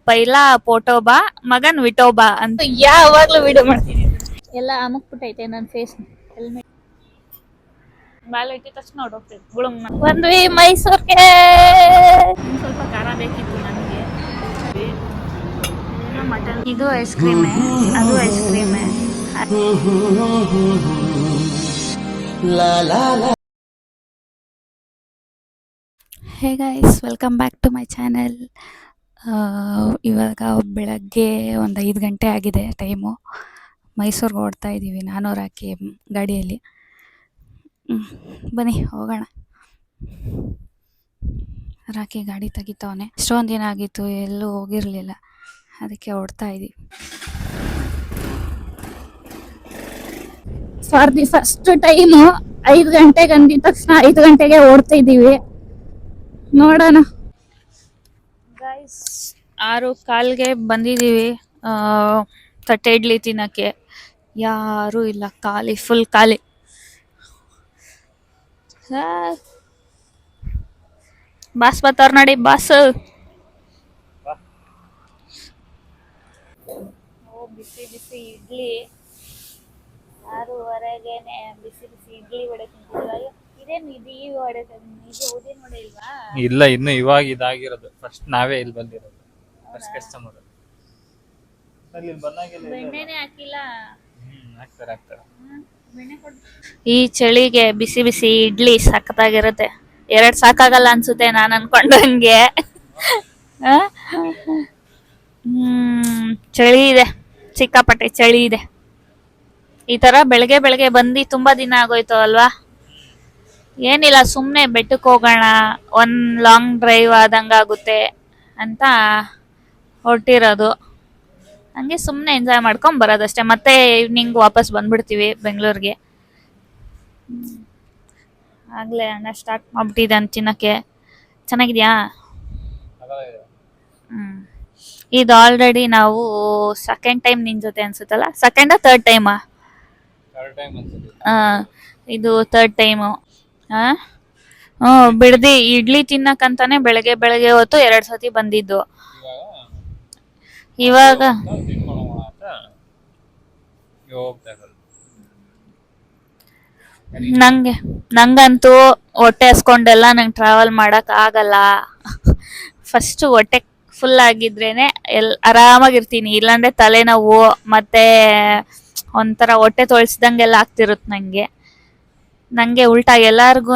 ಪೈಲಾ ಪೋಟೋಬಾ ಮಗನ್ ವಿಟೋಬಾ ಅಂತ ಯಾವಾಗ್ಲೂ ವಿಡಿಯೋ ಮಾಡ್ತೀನಿ. ಎಲ್ಲ ಅಮುಕ್ಬಿಟ್ಟೈತೆ ನನ್ನ ಫೇಸ್. ಹೆಲ್ಮೆಟ್ ಬಾಲ ಇಟ್ಟಿದ ತಕ್ಷಣ ಹೊರಟೋಗ್ತೈತೆ ಗುಳುಮ್. ಬಂದ್ವಿ ಮೈಸೂರ್ಗೆ. ಸ್ವಲ್ಪ ಖಾರ ಬೇಕಿತ್ತು ನನಗೆ. ಮಟನ್ ಇದು ಐಸ್ ಕ್ರೀಮೇ, ಅದು ಐಸ್ ಕ್ರೀಮೇ. Hey guys, welcome back to my channel. ಇವಾಗ ಬೆಳಗ್ಗೆ ಒಂದು 5 ಗಂಟೆ ಆಗಿದೆ ಟೈಮು. ಮೈಸೂರಿಗೆ ಓಡ್ತಾ ಇದ್ದೀವಿ 400 ಹಾಕಿ ಗಾಡಿಯಲ್ಲಿ. ಬನ್ನಿ ಹೋಗೋಣ. ರಾಕಿ ಗಾಡಿ ತೆಗಿತಾವನೆ. ಇಷ್ಟೊಂದು ದಿನ ಆಗಿತ್ತು, ಎಲ್ಲೂ ಹೋಗಿರಲಿಲ್ಲ, ಅದಕ್ಕೆ ಓಡ್ತಾ ಇದ್ದೀವಿ. ಫಾರ್ ದಿ ಫಸ್ಟ್ ಟೈಮು 5 ಗಂಟೆಗೆ ಅಂದಿದ ತಕ್ಷಣ 5 ಗಂಟೆಗೆ ಓಡ್ತಾ ಇದ್ದೀವಿ. ನೋಡೋಣ ಗೈಸ್. 6:15ಗೆ ಬಂದಿದ್ದೀವಿ ತಟ್ಟೆ ಇಡ್ಲಿ ತಿನ್ನಕ್ಕೆ. ಯಾರೂ ಇಲ್ಲ, ಖಾಲಿ, ಫುಲ್ ಖಾಲಿ. ಬಾಸ್ ಬರ್ತಾರ ನೋಡಿ, ಬಾಸ್. ಬಿಸಿ ಬಿಸಿ ಇಡ್ಲಿ 6:15ಗೆನೆ ಬಿಸಿ ಬಿಸಿ ಇಡ್ಲಿ ವಡೆ ತಿಂತಿದ್ವಿ. ಇದೇನು ಇದು ಈ ವಡೆ, ಇದು ಉದಿನ ವಡೆ ಇಲ್ವಾ? ಇಲ್ಲ, ಇನ್ನು ಇವಾಗ ಇದಾಗಿರೋದು. ಫಸ್ಟ್ ನಾವೇ ಇಲ್ಲಿ ಬಂದಿರೋದು, ಫಸ್ಟ್ ಕಸ್ಟಮರ್. ಅಲ್ಲಿ ಬಂದಾಗೆಲ್ಲ ಬೆಣ್ಣೆನೇ ಹಾಕಿಲ್ಲ. ಹಾಕ್ತಾರೆ. ಈ ಚಳಿಗೆ ಬಿಸಿ ಬಿಸಿ ಇಡ್ಲಿ ಸಖತ್ತಾಗಿರುತ್ತೆ. 2 ಸಾಕಾಗಲ್ಲ ಅನ್ಸುತ್ತೆ ನಾನು ಅನ್ಕೊಂಡಂಗೆ. ಚಳಿ ಇದೆ, ಸಿಕ್ಕಾಪಟ್ಟೆ ಚಳಿ ಇದೆ. ಈ ತರ ಬೆಳಗ್ಗೆ ಬೆಳಗ್ಗೆ ಬಂದು ತುಂಬಾ ದಿನ ಆಗೋಯ್ತು ಅಲ್ವಾ? ಏನಿಲ್ಲ, ಸುಮ್ಮನೆ ಬೆಟ್ಟಕ್ಕೆ ಹೋಗೋಣ, ಒಂದು ಲಾಂಗ್ ಡ್ರೈವ್ ಆದಂಗಾಗುತ್ತೆ ಅಂತ ಹೊರಟಿರೋದು. ಹಂಗೆ ಸುಮ್ಮನೆ ಎಂಜಾಯ್ ಮಾಡ್ಕೊಂಡು ಬರೋದಷ್ಟೇ. ಮತ್ತೆ ಈವ್ನಿಂಗ್ ವಾಪಸ್ ಬಂದ್ಬಿಡ್ತೀವಿ ಬೆಂಗಳೂರಿಗೆ. ಆಗಲೇ ಅಣ್ಣ ಸ್ಟಾರ್ಟ್ ಮಾಡ್ಬಿಟ್ಟಿದ್ದಾನೆ ತಿನ್ನೋಕ್ಕೆ. ಚೆನ್ನಾಗಿದೆಯಾ? ಇದು ಆಲ್ರೆಡಿ ನಾವು ಸೆಕೆಂಡ್ ಟೈಮ್ ನಿನ್ನ ಜೊತೆ ಅನ್ಸುತ್ತಲ್ಲ. ಸೆಕೆಂಡಾ ಥರ್ಡ್ ಟೈಮಾ? ಇದು ಥರ್ಡ್ ಟೈಮು. ಬಿಡ್ದಿ ಇಡ್ಲಿ ತಿನ್ನಕ್ಕಂತಾನೆ ಬೆಳಗ್ಗೆ ಬೆಳಗ್ಗೆ ಹೊತ್ತು 2 ಸತಿ ಬಂದಿದ್ದು. ಇವಾಗ ನಂಗಂತೂ ಹೊಟ್ಟೆ ಹಸ್ಕೊಂಡೆಲ್ಲ ನಂಗೆ ಟ್ರಾವೆಲ್ ಮಾಡಕ್ ಆಗಲ್ಲ. ಫಸ್ಟ್ ಹೊಟ್ಟೆ ಫುಲ್ ಆಗಿದ್ರೇನೆ ಆರಾಮಾಗಿರ್ತೀನಿ. ಇಲ್ಲಾಂದ್ರೆ ತಲೆನೋವು ಮತ್ತೆ ಒಂಥರ ಹೊಟ್ಟೆ ತೊಳ್ಸ್ದಂಗೆಲ್ಲ ಆಗ್ತಿರುತ್ತೆ ನಂಗೆ ಉಲ್ಟಾ. ಎಲ್ಲಾರ್ಗು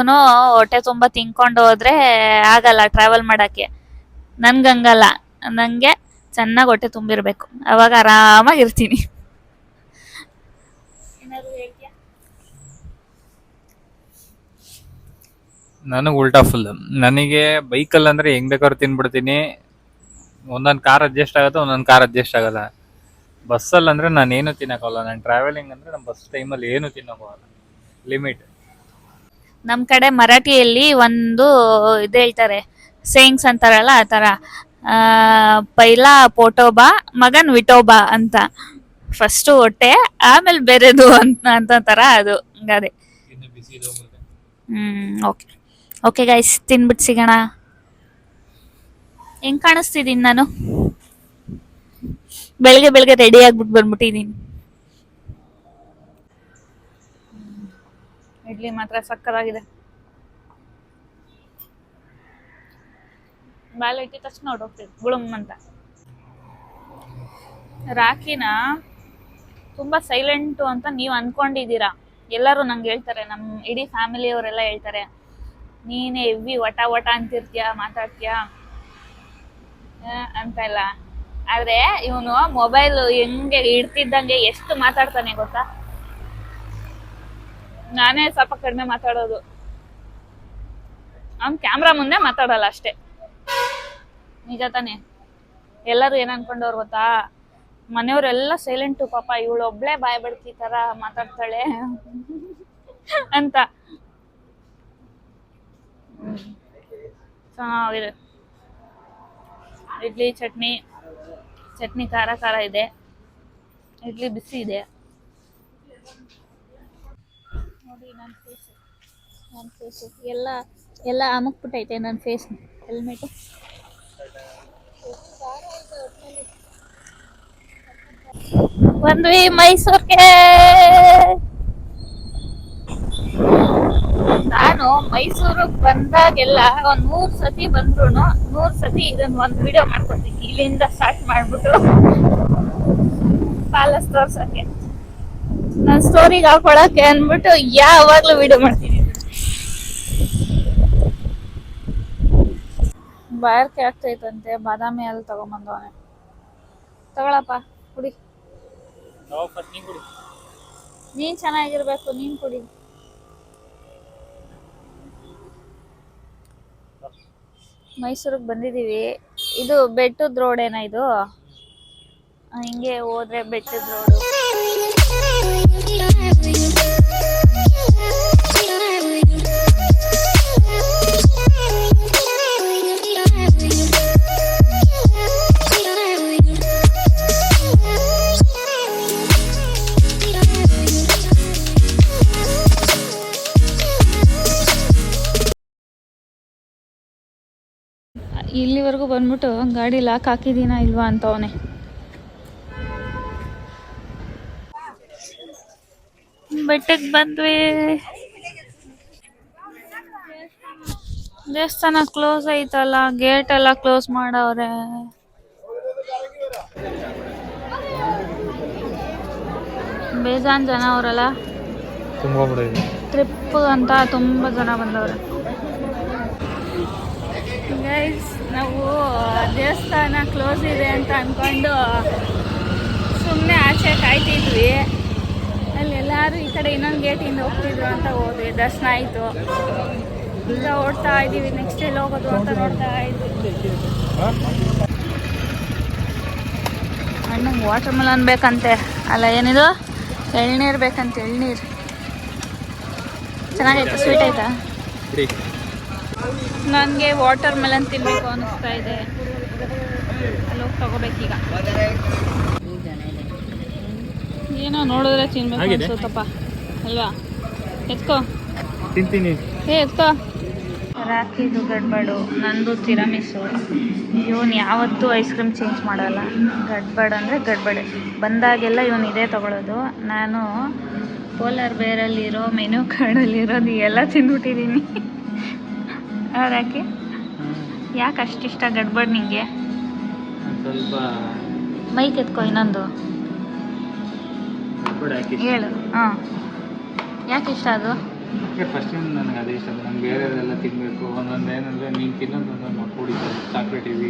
ಹೊಟ್ಟೆ ತುಂಬ ತಿನ್ಕೊಂಡು ಹೋದ್ರೆ ಆಗಲ್ಲ ಟ್ರಾವೆಲ್ ಮಾಡಕ್ಕೆ. ನನ್ಗಂಗಲ್ಲ, ನಂಗೆ ಚೆನ್ನಾಗಿ ಹೊಟ್ಟೆ ತುಂಬಿರ್ಬೇಕು, ಅವಾಗ ಆರಾಮಾಗಿರ್ತೀನಿ. ನನಗೆ ಉಲ್ಟಾ ಫುಲ್. ನನಗೆ ಬೈಕಲ್ಲಿ ಅಂದ್ರೆ ಹೆಂಗ್ ಬೇಕಾದ್ರೂ ತಿನ್ಬಿಡ್ತೀನಿ. ಒಂದೊಂದು ಕಾರ್ ಅಡ್ಜಸ್ಟ್ ಆಗುತ್ತೆ, ಒಂದೊಂದು ಕಾರ್ ಅಡ್ಜಸ್ಟ್ ಆಗಲ್ಲ. ಬಸ್ಸಲ್ಲಿ ಅಂದ್ರೆ ನಾನು ಏನು ತಿನ್ನೋಕ್ಕಾಗಲ್ಲ. ನಾನು ಟ್ರಾವೆಲಿಂಗ್ ಅಂದ್ರೆ ನಮ್ಮ ಬಸ್ ಟೈಮಲ್ಲಿ ಏನು ತಿನ್ನೋಕ್ಕಾಗಲ್ಲ, ಲಿಮಿಟ್. ನಮ್ಮ ಕಡೆ ಮರಾಠಿಯಲ್ಲಿ ಒಂದು ಇದು ಹೇಳ್ತಾರೆ, ಸೇಯಿಂಗ್ಸ್ ಅಂತಾರಲ್ಲ ಆ ಥರ. ಪೈಲಾ ಪೋಟೋಬಾ ಮಗನ್ ವಿಟೋಬಾ ಅಂತ. ಫಸ್ಟು ಹೊಟ್ಟೆ, ಆಮೇಲೆ ಬೇರೆದು ಅಂತ ಥರ ಅದು. ಅದೇ. ಓಕೆ ಓಕೆ ಗೈಸ್, ತಿನ್ಬಿಟ್ಟು ಸಿಗೋಣ. ಹೆಂಗ್ ಕಾಣಿಸ್ತಿದ್ದೀನಿ ನಾನು? ಬೆಳಗ್ಗೆ ಬೆಳಗ್ಗೆ ರೆಡಿ ಆಗ್ಬಿಟ್ಟು ಬಂದ್ಬಿಟ್ಟಿದ್ದೀನಿ. ಇಡ್ಲಿ ಮಾತ್ರ ಸಕ್ಕತ್ತಾಗಿದೆ. ಬಾಲ ಇಟ್ಟಿದ ತಕ್ಷಣ ಹೊರಟೋಗ್ತೈತೆ ಗುಳುಮ್ ಅಂತ. ರಾಕಿನ ತುಂಬಾ ಸೈಲೆಂಟು ಅಂತ ನೀವು ಅನ್ಕೊಂಡಿದ್ದೀರಾ. ಎಲ್ಲರೂ ನಂಗೆ ಹೇಳ್ತಾರೆ, ನಮ್ಮ ಇಡೀ ಫ್ಯಾಮಿಲಿಯವರೆಲ್ಲ ಹೇಳ್ತಾರೆ, ನೀನೇ ಹೆವಿ ವಟ ವಟ ಅಂತಿರ್ತೀಯ, ಮಾತಾಡ್ತೀಯ ಅಂತೆಲ್ಲ. ಆದ್ರೆ ಇವನು ಮೊಬೈಲ್ ಹೆಂಗೆ ಇಡ್ತಿದ್ದಂಗೆ ಎಷ್ಟು ಮಾತಾಡ್ತಾನೆ ಗೊತ್ತಾ? ನಾನೇ ಸ್ವಲ್ಪ ಕಡಿಮೆ ಮಾತಾಡೋದು. ಅವ್ನು ಕ್ಯಾಮ್ರಾ ಮುಂದೆ ಮಾತಾಡಲ್ಲ ಅಷ್ಟೇ. ನಿಜ ತಾನೆ? ಎಲ್ಲರೂ ಏನ್ ಅನ್ಕೊಂಡವ್ರು ಗೊತ್ತಾ? ಮನೆಯವರೆಲ್ಲ ಸೈಲೆಂಟು, ಪಾಪ ಇವಳು ಒಬ್ಳೆ ಬಾಯ್ ಬಡ್ಕಿ ತರ ಮಾತಾಡ್ತಾಳೆ ಅಂತ. ಚೆನ್ನಾಗಿದೆ ಇಡ್ಲಿ. ಚಟ್ನಿ ಖಾರ ಖಾರ ಇದೆ. ಇಡ್ಲಿ ಬಿಸಿ ಇದೆ ನೋಡಿ. ನನ್ನ ಫೇಸು ಎಲ್ಲ ಅಮುಕ್ಬಿಟ್ಟೈತೆ ನನ್ನ ಫೇಸ್. ಹೆಲ್ಮೆಟು ಬಂದ್ವಿ ಮೈಸೂರ್ಗೆ. ನಾನು ಮೈಸೂರಿಗೆ ಬಂದಾಗೆಲ್ಲ ಒಂದ್ 100 ಸತಿ ಬಂದ್ರು 100 ಸತಿ ಇದನ್ನ ಒಂದ್ ವಿಡಿಯೋ ಮಾಡ್ಕೊತೀನಿ. ಇಲ್ಲಿಂದ ಸ್ಟಾರ್ಟ್ ಮಾಡ್ಬಿಟ್ಟು ಪ್ಯಾಲೇಸ್ ತೋರ್ಸಕ್ಕೆ, ನನ್ನ ಸ್ಟೋರಿಗೆ ಹಾಕೊಳಕ್ಕೆ ಅಂದ್ಬಿಟ್ಟು ಯಾವಾಗ್ಲೂ ವಿಡಿಯೋ ಮಾಡ್ತೀನಿ. ಬಾಯಾರಿಕೆ ಆಗ್ತೈತಂತೆ, ಬಾದಾಮಿ ಹಾಲು ತಗೊಂಬಂದವನೆ. ತಗೊಳಪ್ಪ, ಕುಡಿ. ನೀನ್ ಚೆನ್ನಾಗಿರ್ಬೇಕು, ನೀನ್ ಕುಡಿ. ಮೈಸೂರಿಗೆ ಬಂದಿದೀವಿ. ಇದು ಬೆಟ್ಟದ ರೋಡ್ ಏನಾ ಇದು? ಹಿಂಗೆ ಹೋದ್ರೆ ಬೆಟ್ಟದ ರೋಡು. ಇಲ್ಲಿವರೆಗೂ ಬಂದ್ಬಿಟ್ಟು ಗಾಡಿ ಲಾಕ್ ಹಾಕಿದೀನಾ ಇಲ್ವಾ ಅಂತವನೆ. ಬೆಟ್ಟಕ್ಕೆ ಬಂದ್ವಿ. ದೇವಸ್ಥಾನ ಕ್ಲೋಸ್ ಐತಲ್ಲ, ಗೇಟ್ ಎಲ್ಲ ಕ್ಲೋಸ್ ಮಾಡವ್ರೆ. ಬೇಜಾನ್ ಜನ ಅವರಲ್ಲ, ಟ್ರಿಪ್ ಅಂತ ತುಂಬಾ ಜನ ಬಂದವ್ರೆ. ಗೈಸ್, ನಾವು ದೇವಸ್ಥಾನ ಕ್ಲೋಸ್ ಇದೆ ಅಂತ ಅನ್ಕೊಂಡು ಸುಮ್ಮನೆ ಆಚೆ ಕಾಯ್ತಿದ್ವಿ. ಅಲ್ಲಿ ಎಲ್ಲರೂ ಈ ಕಡೆ ಇನ್ನೊಂದು ಗೇಟಿಂದ ಹೋಗ್ತಿದ್ರು ಅಂತ ಹೋದ್ವಿ. ದರ್ಶನ ಆಯಿತು. ಈಗ ಓಡ್ತಾ ಇದ್ದೀವಿ, ನೆಕ್ಸ್ಟ್ ಎಲ್ಲಿ ಹೋಗೋದು ಅಂತ ನೋಡ್ತಾ ಇದ್ವಿ. ಅಣ್ಣಂಗೆ ವಾಟರ್ ಮೆಲನ್ ಬೇಕಂತೆ, ಅಲ್ಲ ಏನಿದು ಎಳ್ನೀರು ಬೇಕಂತೆ. ಎಳ್ನೀರು ಚೆನ್ನಾಗೈತೆ, ಸ್ವೀಟ್ ಆಯ್ತಾ? ನನಗೆ ವಾಟರ್ ಮೆಲನ್ ತಿನ್ನಬೇಕು ಅನ್ನಿಸ್ತಾ ಇದೆ. ಅಲ್ಲೋಗಿ ತಗೋಬೇಕೀಗ. ಏನೋ ನೋಡಿದ್ರೆ ತಿನ್ಬೇಕು ಅನ್ಸುತ್ತಪ್ಪ ಅಲ್ವಾ? ಎತ್ಕೋ, ತಿಂತೀನಿ. ಎತ್ಕೋ. ರಾಖಿದು ಗಡ್ಬಡು, ನಂದು ತಿರಮಿಸು. ಇವನು ಯಾವತ್ತೂ ಐಸ್ ಕ್ರೀಮ್ ಚೇಂಜ್ ಮಾಡಲ್ಲ. ಗಡ್ಬಡ್ ಅಂದರೆ ಗಡ್ಬಡೆ. ಬಂದಾಗೆಲ್ಲ ಇವನು ಇದೇ ತೊಗೊಳೋದು. ನಾನು ಪೋಲಾರ್ ಬೇರಲ್ಲಿರೋ ಮೆನು ಕಾರ್ಡಲ್ಲಿರೋದು ಎಲ್ಲ ತಿಂದ್ಬಿಟ್ಟಿದ್ದೀನಿ. ರಾಖಿ, ಯಾಕೆ ಅಷ್ಟಿಷ್ಟ ಗಡ್ಬಡ್ ನಿಂಗೆ? ಸ್ವಲ್ಪ ಮೈಕ್ ಎತ್ಕೋ ಇನ್ನೊಂದು ಹೇಳು. ಹಾಂ, ಯಾಕೆ ಇಷ್ಟ ಅದು? ಫಸ್ಟ್ ನನಗೆ ಅದೇ ಇಷ್ಟ. ನಂಗೆ ಬೇರೆದೆಲ್ಲ ತಿನ್ನಬೇಕು. ಒಂದೊಂದು ಏನಂದರೆ ನೀನು ತಿನ್ನೋದು ಒಂದೊಂದು ಕುಡಿತಾರೆ ಚಾಕ್ಲೇಟ್ ಇದು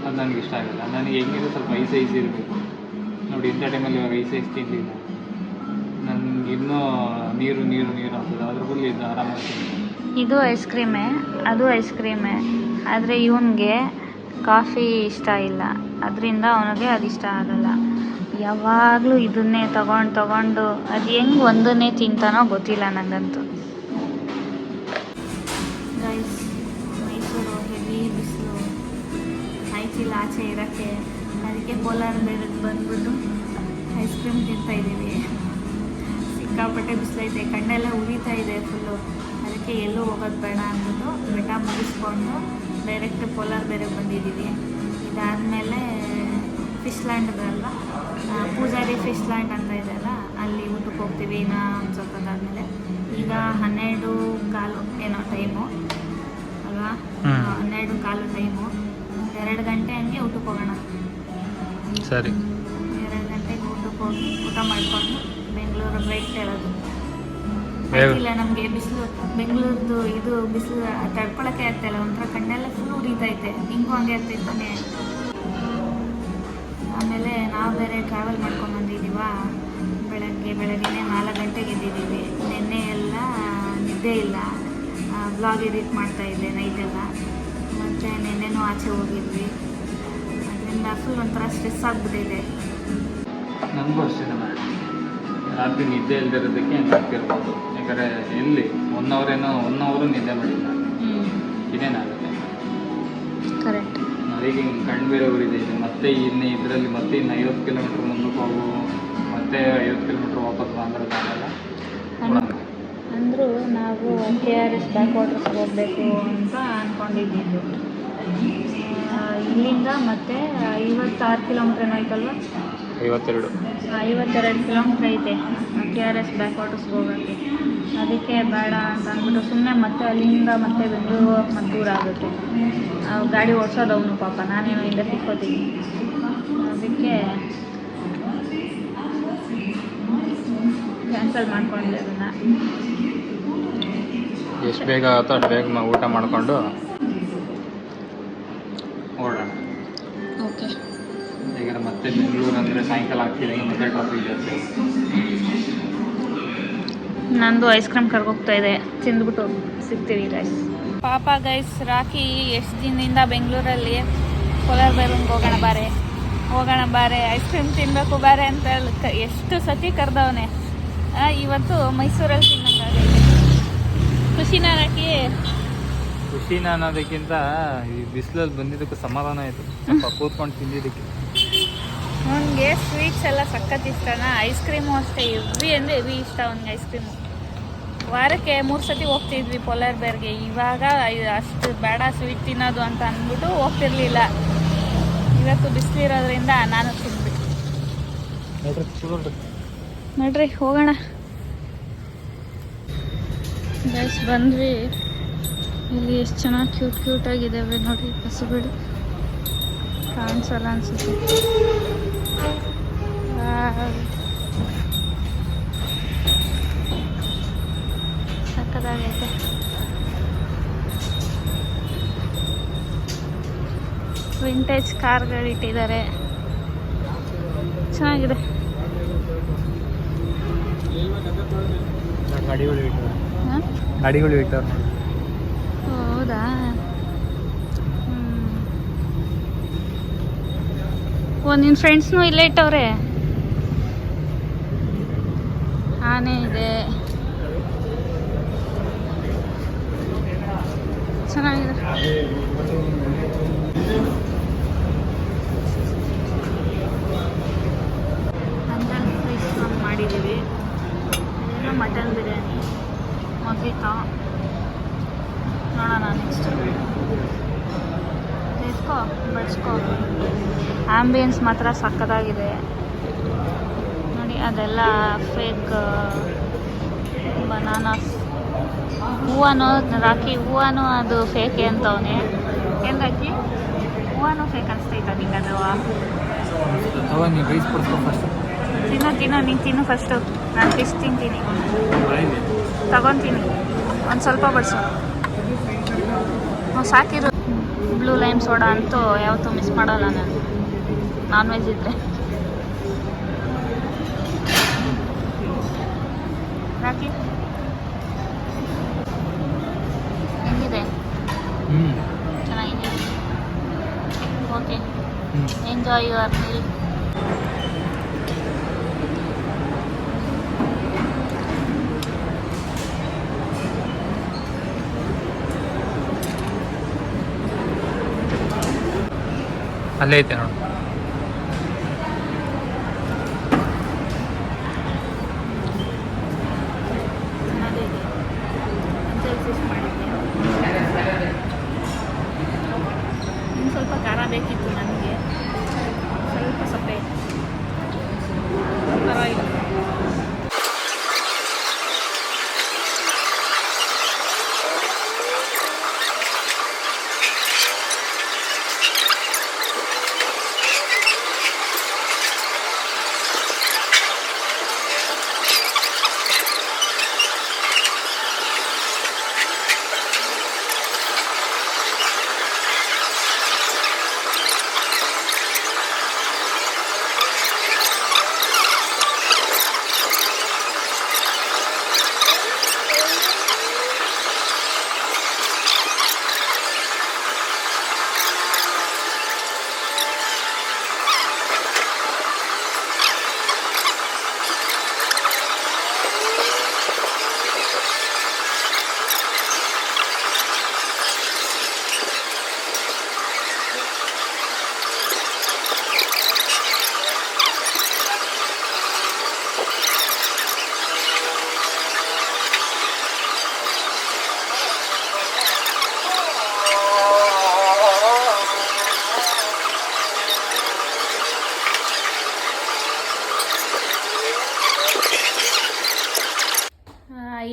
ಅದು ನನಗೆ ಇಷ್ಟ ಆಗಿಲ್ಲ. ನನಗೆ ಹೆಂಗಿದೆ ಸ್ವಲ್ಪ ಐಸ್ ಇರಬೇಕು ನೋಡಿ. ಇಂಥ ಟೈಮಲ್ಲಿ ಇವಾಗ ಐಸ್ ತಿಂದಿಲ್ಲ, ನನಗೆ ಇನ್ನೂ ನೀರು ನೀರು ನೀರು ಆಗ್ತದೆ. ಅದ್ರ ಬದಲು ಇದು ಆರಾಮಾಗಿ. ಇದು ಐಸ್ ಕ್ರೀಮೇ, ಅದು ಐಸ್ ಕ್ರೀಮೇ, ಆದರೆ ಇವನಿಗೆ ಕಾಫಿ ಇಷ್ಟ ಇಲ್ಲ. ಅದರಿಂದ ಅವನಿಗೆ ಅದು ಇಷ್ಟ ಆಗಲ್ಲ. ಯಾವಾಗಲೂ ಇದನ್ನೇ ತಗೊಂಡು ಅದು ಹೆಂಗೆ ಒಂದನ್ನೇ ತಿಂತಾನೋ ಗೊತ್ತಿಲ್ಲ ನನಗಂತೂ. ಗೈಸ್, ಮೈಸೂರು ಹೆವಿ ಬಿಸಿಲು ಆಯ್ತಿಲ್ಲ ಆಚೆ ಇರೋಕ್ಕೆ. ಅದಕ್ಕೆ ಪೋಲಾರ್ ಬೇರೆಗೆ ಬಂದ್ಬಿಟ್ಟು ಐಸ್ ಕ್ರೀಮ್ ತಿಂತಾಯಿದ್ದೀವಿ. ಸಿಕ್ಕಾಪಟ್ಟೆ ಬಿಸಿಲೈತೆ, ಕಣ್ಣೆಲ್ಲ ಉರಿತಾ ಇದೆ ಫುಲ್ಲು. ಅದಕ್ಕೆ ಎಲ್ಲೂ ಹೋಗೋದು ಬೇಡ ಅಂದ್ಬಿಟ್ಟು ಬೆಟ್ಟ ಮುಗಿಸ್ಕೊಂಡು ಡೈರೆಕ್ಟ್ ಪೋಲಾರ್ ಬೇರೆಗೆ ಬಂದಿದ್ದೀವಿ. ಇದಾದಮೇಲೆ ಫಿಶ್ ಲ್ಯಾಂಡ್ ಅಲ್ವಾ, ಪೂಜಾರಿ ಫಿಶ್ ಲ್ಯಾಂಡ್ ಅಂತ ಇದೆಯಲ್ಲ, ಅಲ್ಲಿ ಊಟಕ್ಕೆ ಹೋಗ್ತೀವಿ ಇನ್ನೂ ಒಂದು ಸ್ವಲ್ಪ ಅದಾದಮೇಲೆ. ಈಗ 12:15 ಏನೋ ಟೈಮು ಅಲ್ವಾ? 12:15 ಟೈಮು. 2 ಗಂಟೆ ಹಂಗೆ ಊಟಕ್ಕೆ ಹೋಗೋಣ. ಸರಿ, 2 ಗಂಟೆಗೆ ಊಟಕ್ಕೆ ಹೋಗಿ ಊಟ ಮಾಡಿಕೊಂಡು ಬೆಂಗಳೂರು ಫ್ಲೈಟ್ ಹೇಳೋದು. ಇಲ್ಲ, ನಮಗೆ ಬಿಸಿಲು, ಬೆಂಗಳೂರದು ಇದು ಬಿಸಿಲು ತಡ್ಕೊಳಕ್ಕೆ ಆಗ್ತಾಯಿಲ್ಲ. ಒಂಥರ ಕಣ್ಣೆಲ್ಲ ಫುಲ್ ಉರಿತೈತೆ. ಹಿಂಗೂ ಹಂಗೆ ಆಗ್ತೈತಾನೆ. ಆಮೇಲೆ ನಾವು ಬೇರೆ ಟ್ರಾವೆಲ್ ಮಾಡ್ಕೊಂಡ್ಬಂದಿದ್ದೀವ. ಬೆಳಗ್ಗೆನೇ 4 ಗಂಟೆಗೆ ಎದ್ದಿದ್ದೀವಿ. ನಿನ್ನೆ ಎಲ್ಲ ನಿದ್ದೆ ಇಲ್ಲ, ಬ್ಲಾಗ್ ಎಡಿಟ್ ಮಾಡ್ತಾಯಿದ್ದೆ ನೈಟೆಲ್ಲ. ಮತ್ತು ನಿನ್ನೆನೂ ಆಚೆ ಹೋಗಿದ್ವಿ. ಅದರಿಂದ ಫುಲ್ ಒಂಥರ ಸ್ಟ್ರೆಸ್ ಆಗಿಬಿಟ್ಟಿದೆ. ನನಗೂ ಅಷ್ಟೇ. ರಾತ್ರಿ ನಿದ್ದೆ ಇಲ್ದಿರೋದಕ್ಕೆ ಹಂಗೆ ಆಗ್ತಿರ್ಬೋದು. ಯಾಕಂದರೆ ಎಲ್ಲಿ 1 ಅವರು ನಿದ್ದೆ ಮಾಡಿಲ್ಲ, ಇನ್ನೇನಾಗುತ್ತೆ. ಕರೆಕ್ಟ್. ಅದಕ್ಕೆ ಹಿಂಗೆ ಕಣ್ಣು ಬೇರೆ ಉರಿದೆ. ಮತ್ತೆ ಇದರಲ್ಲಿ ಮತ್ತೆ ಇನ್ನು 50 ಕಿಲೋಮೀಟ್ರ್ ಮುಂದಕ್ಕೆ ಹೋಗು, ಮತ್ತೆ 50 ಕಿಲೋಮೀಟ್ರ್ ವಾಪಸ್ ಬಂದಿರೋದಾಗಲ್ಲ. ಅಂದರೂ ನಾವು KRS ಬ್ಯಾಕ್ ವಾಟರ್ಸ್ಗೆ ಹೋಗಬೇಕು ಅಂತ ಅಂದ್ಕೊಂಡಿದ್ದು. ಇಲ್ಲಿಂದ ಮತ್ತೆ 56 ಕಿಲೋಮೀಟ್ರ್ ಏನೋ ಆಯ್ತಲ್ವ, 52. 52 ಕಿಲೋಮೀಟ್ರ್ ಐತೆ KRS ಬ್ಯಾಕ್ ವಾಟರ್ಸ್ಗೆ ಹೋಗೋಕ್ಕೆ. ಅದಕ್ಕೆ ಬೇಡ ಅಂತ ಅಂದ್ಬಿಟ್ಟು ಸುಮ್ಮನೆ ಮತ್ತೆ ಅಲ್ಲಿಂದ ಮತ್ತೆ ಬೆಂಗಳೂರು ಹೋಗಕ್ಕೆ ಮತ್ತೆ ದೂರ ಆಗುತ್ತೆ. ಗಾಡಿ ಓಡಿಸೋದು ಅವನು ಪಾಪ, ನಾನೇನೋ ಹಿಂದೆ ಕೂತ್ಕೋತೀನಿ. ಅದಕ್ಕೆ ಕ್ಯಾನ್ಸಲ್ ಮಾಡ್ಕೊಂಡೆ ಅದನ್ನು. ಎಷ್ಟು ಬೇಗ ಆಗುತ್ತೋ ಅಷ್ಟು ಬೇಗ ಊಟ ಮಾಡಿಕೊಂಡು ಹೊರಡೋಣ. ಓಕೆ. ಈಗ ಮತ್ತೆ ಬೆಂಗಳೂರು ಅಂದರೆ ಸಾಯಂಕಾಲ ಆಗ್ತಿದೆ, ಮತ್ತೆ ಟ್ರಾಫಿಕ್ ಜಾಸ್ತಿ. ನಂದು ಐಸ್ ಕ್ರೀಮ್ ಕರ್ಗೋಗ್ತಾ ಇದೆ, ತಿಂದ್ಬಿಟ್ಟು ಸಿಗ್ತೀವಿ ಗೈಸ್. ಪಾಪ ಗೈಸ್, ರಾಕಿ ಎಷ್ಟು ದಿನದಿಂದ ಬೆಂಗಳೂರಲ್ಲಿ ಕೋಲಾರ ಬೇರೂನ್ಗೆ ಹೋಗೋಣ ಬಾರೆ ಐಸ್ ಕ್ರೀಮ್ ತಿನ್ನಬೇಕು ಬಾರೆ ಅಂತ ಎಷ್ಟು ಸತಿ ಕರೆದವನೆ. ಇವತ್ತು ಮೈಸೂರಲ್ಲಿ ತಿನ್ನಂಗಾಗೈತೆ. ಖುಷಿನಾ ರಾಕಿ? ಖುಷಿನ ಅನ್ನೋದಕ್ಕಿಂತ ಈ ಬಿಸಿಲಲ್ಲಿ ಬಂದಿದ್ದಕ್ಕೆ ಸಮಾಧಾನ ಆಯಿತು, ಸ್ವಲ್ಪ ಕೂತ್ಕೊಂಡು ತಿಂದಿದ್ದಕ್ಕೆ. ಅವನಿಗೆ ಸ್ವೀಟ್ಸ್ ಎಲ್ಲ ಸಖತ್ ಇಷ್ಟನ. ಐಸ್ ಕ್ರೀಮು ಅಷ್ಟೇ, ಹೆವಿ ಅಂದರೆ ಹೆವಿ ಇಷ್ಟ ಅವನಿಗೆ ಐಸ್ ಕ್ರೀಮು. ವಾರಕ್ಕೆ 3 ಸತಿ ಹೋಗ್ತಿದ್ವಿ ಪೋಲಾರ್ ಬೇರ್ಗೆ. ಇವಾಗ ಅಷ್ಟು ಬೇಡ ಸ್ವೀಟ್ ತಿನ್ನೋದು ಅಂತ ಅಂದ್ಬಿಟ್ಟು ಹೋಗ್ತಿರ್ಲಿಲ್ಲ. ಇವತ್ತು ಬಿಸಿಲಿರೋದ್ರಿಂದ ನಾನು ತಿಂದ್ಬಿಟ್ಟು. ನೋಡ್ರಿ ಹೋಗೋಣ ಗೈಸ್. ಬಂದ್ವಿ. ಇಲ್ಲಿ ಎಷ್ಟು ಚೆನ್ನಾಗಿ ಕ್ಯೂಟ್ ಆಗಿದ್ದಾವೆ ನೋಡ್ರಿ ಹಸುಗಳು. ಕಾಣಿಸಲ್ಲ ಅನ್ಸುತ್ತೆ. ಸಕ್ಕದಾಗೈತೆ. ವಿಂಟೇಜ್ ಕಾರ್ಗಳು ಇಟ್ಟಿದ್ದಾರೆ, ಚೆನ್ನಾಗಿದೆ. ಗಾಡಿಗಳು ಇಟ್ಟವ್ರು. ಹೌದಾ? ಓ, ನಿನ್ನ ಫ್ರೆಂಡ್ಸ್ನೂ ಇಲ್ಲೇ ಇಟ್ಟವ್ರೆ. ಆನೆ ಇದೆ, ಚೆನ್ನಾಗಿದೆ. ಅಂಜಲ್ ಫಿಶ್ ಮಾಡಿದ್ದೀವಿ. ಏನೋ ಮಟನ್ ಬಿರಿಯಾನಿ ಮುಗೀತಾ. ನೋಡೋಣ ನೆಕ್ಸ್ಟ್. ಎತ್ಕೋ, ಬಡ್ಸ್ಕೋ. ಆಂಬಿಯನ್ಸ್ ಮಾತ್ರ ಸಕ್ಕತ್ತಾಗಿದೆ ನೋಡಿ. ಅದೆಲ್ಲ ಫೇಕ್ ಬನಾನಾಸ್. ಹೂವನು ರಾಕಿ, ಹೂವನು ಅದು ಫೇಕೆ ಅಂತವನೇ. ಏನು ರಾಕಿ, ಹೂವನು ಫೇಕ್ ಅನಿಸ್ತೈತ ನಿಂಗೆ ಅದು? ತಿನ್ನು ನೀನು ತಿನ್ನು ಫಸ್ಟು. ನಾನು ಫಿಶ್ ತಿಂತೀನಿ, ತಗೊತೀನಿ. ಒಂದು ಸ್ವಲ್ಪ ಬಡಿಸು. ಸಾಕಿರು. ಬ್ಲೂ ಲೈಮ್ ಸೋಡಾ ಅಂತೂ ಯಾವತ್ತೂ ಮಿಸ್ ಮಾಡೋಲ್ಲ ನಾನು, ನಾನ್ ವೆಜ್ ಇದ್ದರೆ. ರಾಕಿ ಹೆಂಗಿದೆ? ಚೆನ್ನಾಗಿದೆ. Okay, enjoy your meal. ಅಲ್ಲೇ ಐತೆ ನೋಡಿ. ಇನ್ನು ಸ್ವಲ್ಪ ಖಾರ ಬೇಕಿತ್ತು ನನಗೆ, ಸ್ವಲ್ಪ ಸಪ್ಪೆ, ಪರವಾಗಿಲ್ಲ.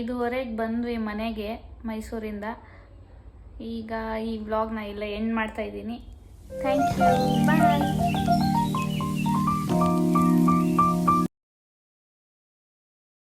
5:30ಗೆ ಬಂದ್ವಿ ಮನೆಗೆ ಮೈಸೂರಿಂದ. ಈಗ ಈ ವ್ಲಾಗ್ನ ಇಲ್ಲ ಎಂಡ್ ಮಾಡ್ತಾ ಇದ್ದೀನಿ. Thank you, bye.